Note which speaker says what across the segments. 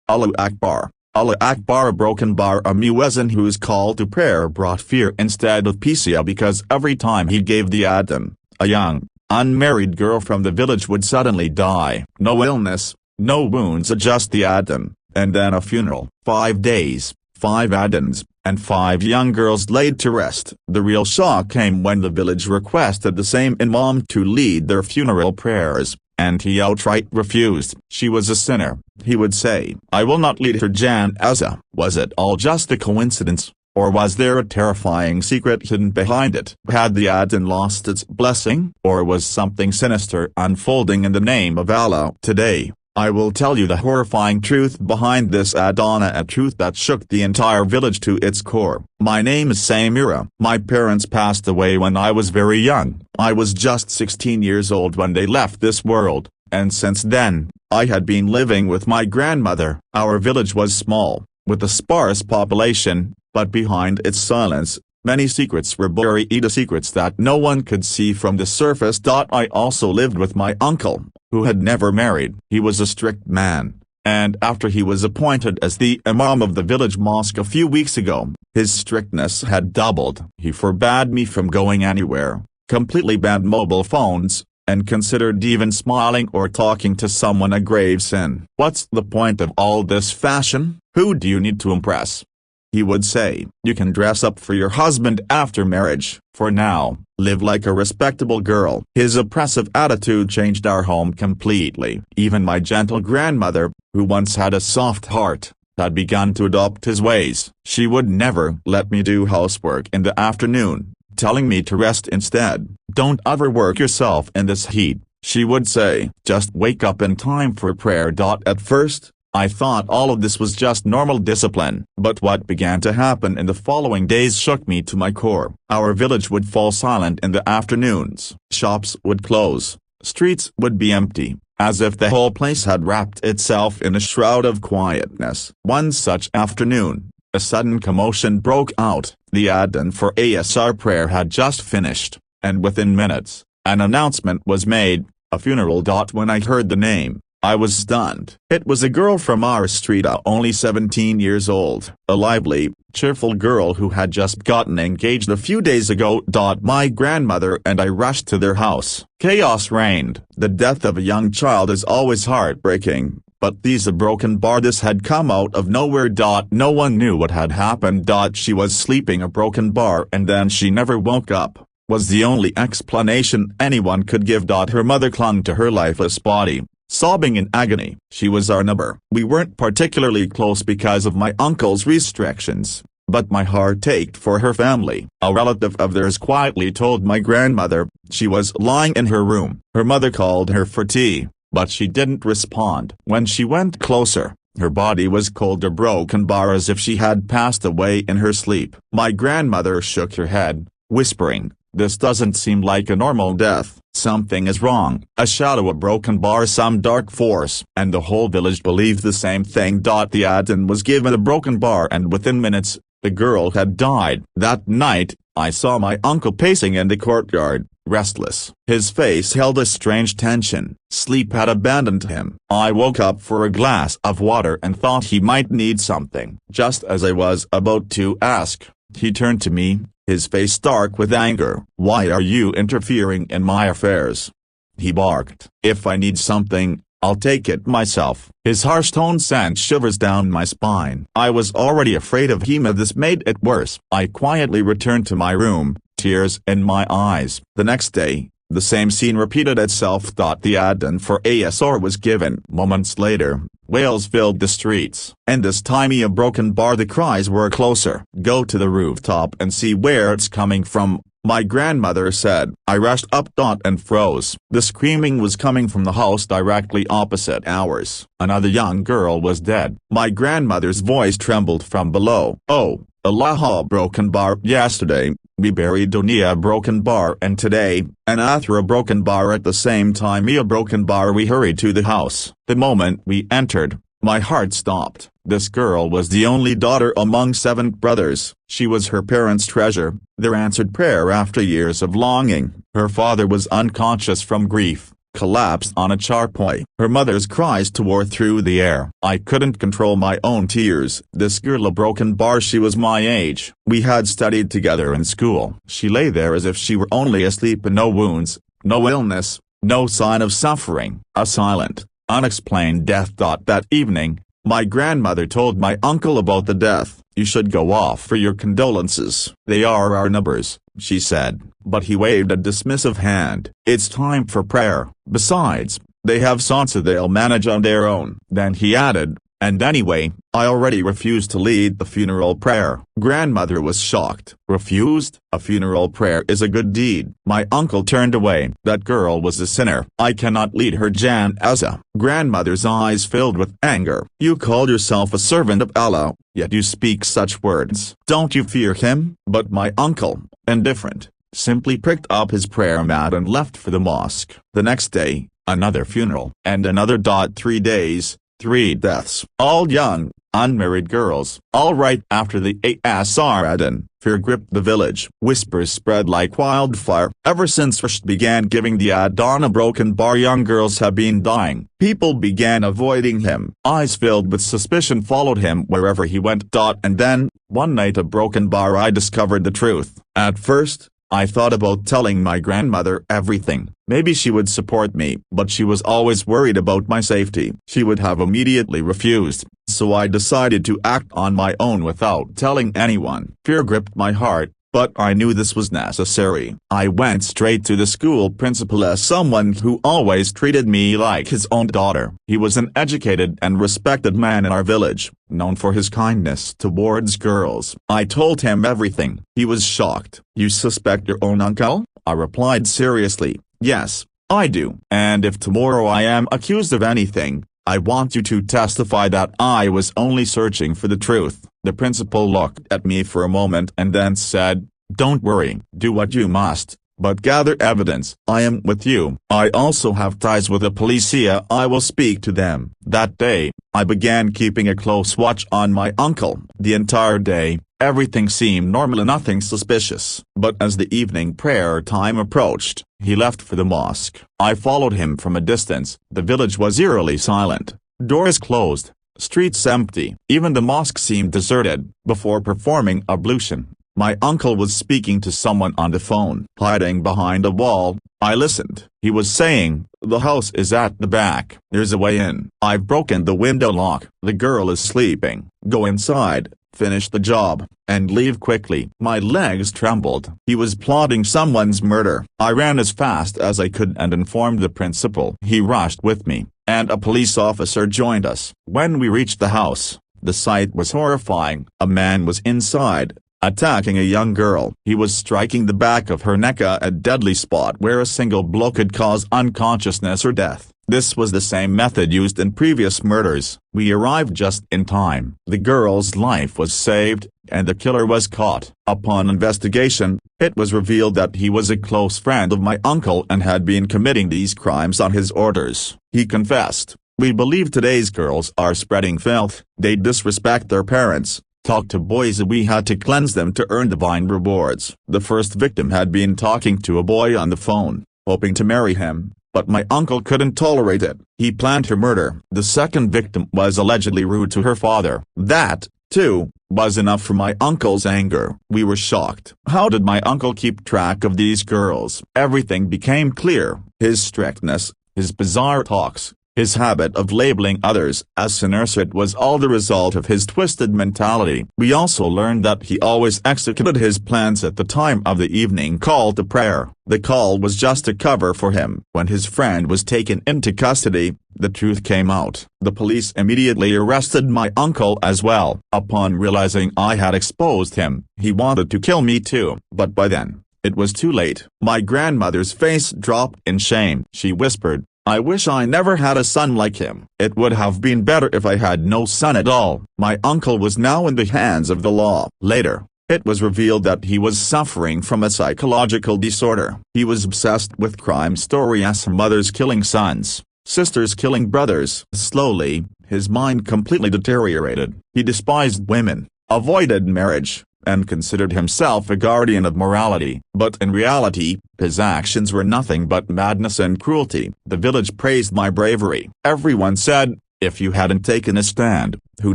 Speaker 1: Allah Akbar. Allah Akbar. A broken bar. A muezzin whose call to prayer brought fear instead of peace because every time he gave the adhan, a young, unmarried girl from the village would suddenly die. No illness, no wounds, just the adhan, and then a funeral. 5 days, 5 adhans, and 5 young girls laid to rest. The real shock came when the village requested the same imam to lead their funeral prayers, and he outright refused. She was a sinner, he would say. I will not lead her janazah. Was it all just a coincidence, or was there a terrifying secret hidden behind it? Had the adhan lost its blessing, or was something sinister unfolding in the name of Allah? Today, I will tell you the horrifying truth behind this adhan, a truth that shook the entire village to its core. My name is Samira. My parents passed away when I was very young. I was just 16 years old when they left this world, and since then, I had been living with my grandmother. Our village was small, with a sparse population, but behind its silence, many secrets were buried, secrets that no one could see from the surface. I also lived with my uncle, who had never married. He was a strict man, and after he was appointed as the imam of the village mosque a few weeks ago, his strictness had doubled. He forbade me from going anywhere, completely banned mobile phones, and considered even smiling or talking to someone a grave sin. What's the point of all this fashion? Who do you need to impress? He would say, you can dress up for your husband after marriage. For now, live like a respectable girl. His oppressive attitude changed our home completely. Even my gentle grandmother, who once had a soft heart, had begun to adopt his ways. She would never let me do housework in the afternoon, telling me to rest instead. Don't overwork yourself in this heat, she would say. Just wake up in time for prayer. At first, I thought all of this was just normal discipline, but what began to happen in the following days shook me to my core. Our village would fall silent in the afternoons, shops would close, streets would be empty, as if the whole place had wrapped itself in a shroud of quietness. One such afternoon, a sudden commotion broke out. The adhan for Asr prayer had just finished, and within minutes, an announcement was made, a funeral. When I heard the name, I was stunned. It was a girl from our street, only 17 years old, a lively, cheerful girl who had just gotten engaged a few days ago. My grandmother and I rushed to their house. Chaos reigned. The death of a young child is always heartbreaking, but a broken bar. This had come out of nowhere. No one knew what had happened. She was sleeping a broken bar and then she never woke up, was the only explanation anyone could give. Her mother clung to her lifeless body, sobbing in agony. She was our neighbor. We weren't particularly close because of my uncle's restrictions, but my heart ached for her family. A relative of theirs quietly told my grandmother she was lying in her room. Her mother called her for tea, but she didn't respond. When she went closer, her body was cold, a broken bar, as if she had passed away in her sleep. My grandmother shook her head, whispering, "This doesn't seem like a normal death. Something is wrong. A shadow, a broken bar, some dark force." And the whole village believed the same thing. The adhan was given a broken bar and within minutes, the girl had died. That night, I saw my uncle pacing in the courtyard, restless. His face held a strange tension. Sleep had abandoned him. I woke up for a glass of water and thought he might need something. Just as I was about to ask, he turned to me, his face dark with anger. "Why are you interfering in my affairs?" he barked. "If I need something, I'll take it myself." His harsh tone sent shivers down my spine. I was already afraid of him. This made it worse. I quietly returned to my room, tears in my eyes. The next day, the same scene repeated itself. The adhan for Asr was given. Moments later, wails filled the streets. And this time a broken bar. The cries were closer. "Go to the rooftop and see where it's coming from," my grandmother said. I rushed up and froze. The screaming was coming from the house directly opposite ours. Another young girl was dead. My grandmother's voice trembled from below. "Oh, Allah, broken bar. Yesterday, we buried Dunia, broken bar, and today, an Athra, broken bar. At the same time, a broken bar." We hurried to the house. The moment we entered, my heart stopped. This girl was the only daughter among 7 brothers. She was her parents' treasure, their answered prayer after years of longing. Her father was unconscious from grief, collapsed on a charpoy. Her mother's cries tore through the air. I couldn't control my own tears. This girl a broken bar, she was my age. We had studied together in school. She lay there as if she were only asleep, and no wounds, no illness, no sign of suffering. A silent, unexplained death. That evening, my grandmother told my uncle about the death. You should go off for your condolences. They are our numbers, she said, but he waved a dismissive hand. It's time for prayer. Besides, they have Sansa, they'll manage on their own. Then he added, and anyway, I already refused to lead the funeral prayer. Grandmother was shocked. Refused? A funeral prayer is a good deed. My uncle turned away. That girl was a sinner. I cannot lead her janaza. Grandmother's eyes filled with anger. You call yourself a servant of Allah, yet you speak such words. Don't you fear him? But my uncle, indifferent, simply picked up his prayer mat and left for the mosque. The next day, another funeral. And another. 3 days. 3 deaths, all young, unmarried girls. All right after the Azan, fear gripped the village. Whispers spread like wildfire. Ever since Rush began giving the Adhan a broken bar, young girls have been dying. People began avoiding him. Eyes filled with suspicion followed him wherever he went. And then, one night a broken bar, I discovered the truth. At first, I thought about telling my grandmother everything. Maybe she would support me, but she was always worried about my safety. She would have immediately refused, so I decided to act on my own without telling anyone. Fear gripped my heart, but I knew this was necessary. I went straight to the school principal as someone who always treated me like his own daughter. He was an educated and respected man in our village, known for his kindness towards girls. I told him everything. He was shocked. You suspect your own uncle? I replied seriously, yes, I do. And if tomorrow I am accused of anything, I want you to testify that I was only searching for the truth. The principal looked at me for a moment and then said, don't worry, do what you must, but gather evidence. I am with you. I also have ties with the policia. I will speak to them. That day, I began keeping a close watch on my uncle. The entire day, everything seemed normal and nothing suspicious. But as the evening prayer time approached, he left for the mosque. I followed him from a distance. The village was eerily silent. Doors closed, streets empty. Even the mosque seemed deserted. Before performing ablution, my uncle was speaking to someone on the phone. Hiding behind a wall, I listened. He was saying, the house is at the back. There's a way in. I've broken the window lock. The girl is sleeping. Go inside, finish the job, and leave quickly. My legs trembled. He was plotting someone's murder. I ran as fast as I could and informed the principal. He rushed with me, and a police officer joined us. When we reached the house, the sight was horrifying. A man was inside, attacking a young girl. He was striking the back of her neck, a deadly spot where a single blow could cause unconsciousness or death. This was the same method used in previous murders. We arrived just in time. The girl's life was saved, and the killer was caught. Upon investigation, it was revealed that he was a close friend of my uncle and had been committing these crimes on his orders. He confessed, we believe today's girls are spreading filth. They disrespect their parents, talk to boys, and we had to cleanse them to earn divine rewards. The first victim had been talking to a boy on the phone, hoping to marry him, but my uncle couldn't tolerate it. He planned her murder. The second victim was allegedly rude to her father. That, too, was enough for my uncle's anger. We were shocked. How did my uncle keep track of these girls? Everything became clear. His strictness, his bizarre talks, his habit of labeling others as sinister. It was all the result of his twisted mentality. We also learned that he always executed his plans at the time of the evening call to prayer. The call was just a cover for him. When his friend was taken into custody, the truth came out. The police immediately arrested my uncle as well. Upon realizing I had exposed him, he wanted to kill me too. But by then, it was too late. My grandmother's face dropped in shame. She whispered, I wish I never had a son like him. It would have been better if I had no son at all. My uncle was now in the hands of the law. Later, it was revealed that he was suffering from a psychological disorder. He was obsessed with crime stories, mothers killing sons, sisters killing brothers. Slowly, his mind completely deteriorated. He despised women, avoided marriage, and considered himself a guardian of morality. But in reality, his actions were nothing but madness and cruelty. The village praised my bravery. Everyone said, if you hadn't taken a stand, who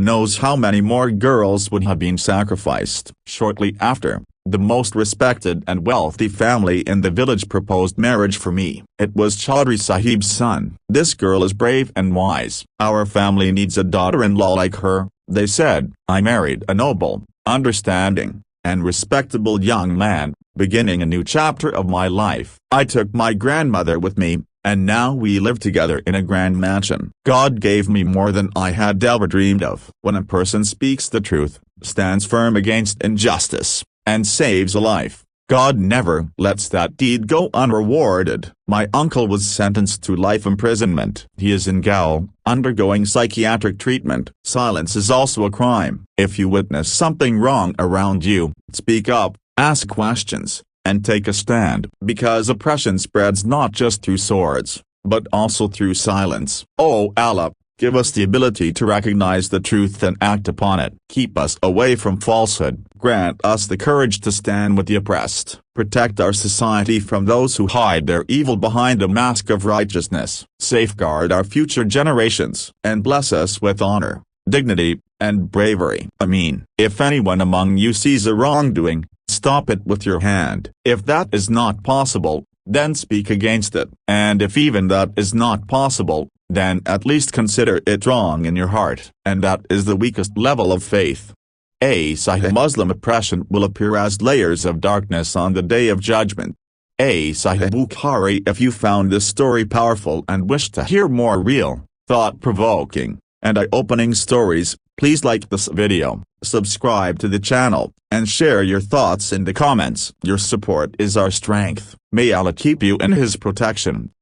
Speaker 1: knows how many more girls would have been sacrificed. Shortly after, the most respected and wealthy family in the village proposed marriage for me. It was Chaudhry Sahib's son. This girl is brave and wise. Our family needs a daughter-in-law like her, they said. I married a noble, understanding, and respectable young man, beginning a new chapter of my life. I took my grandmother with me, and now we live together in a grand mansion. God gave me more than I had ever dreamed of. When a person speaks the truth, stands firm against injustice, and saves a life, God never lets that deed go unrewarded. My uncle was sentenced to life imprisonment. He is in gaol, undergoing psychiatric treatment. Silence is also a crime. If you witness something wrong around you, speak up, ask questions, and take a stand. Because oppression spreads not just through swords, but also through silence. Oh Allah, give us the ability to recognize the truth and act upon it. Keep us away from falsehood. Grant us the courage to stand with the oppressed. Protect our society from those who hide their evil behind a mask of righteousness. Safeguard our future generations. And bless us with honor, dignity, and bravery. Ameen. If anyone among you sees a wrongdoing, stop it with your hand. If that is not possible, then speak against it. And if even that is not possible, then at least consider it wrong in your heart. And that is the weakest level of faith. Sahih Muslim oppression will appear as layers of darkness on the Day of Judgment. Sahih Bukhari. If you found this story powerful and wish to hear more real, thought-provoking, and eye-opening stories, please like this video, subscribe to the channel, and share your thoughts in the comments. Your support is our strength. May Allah keep you in His protection.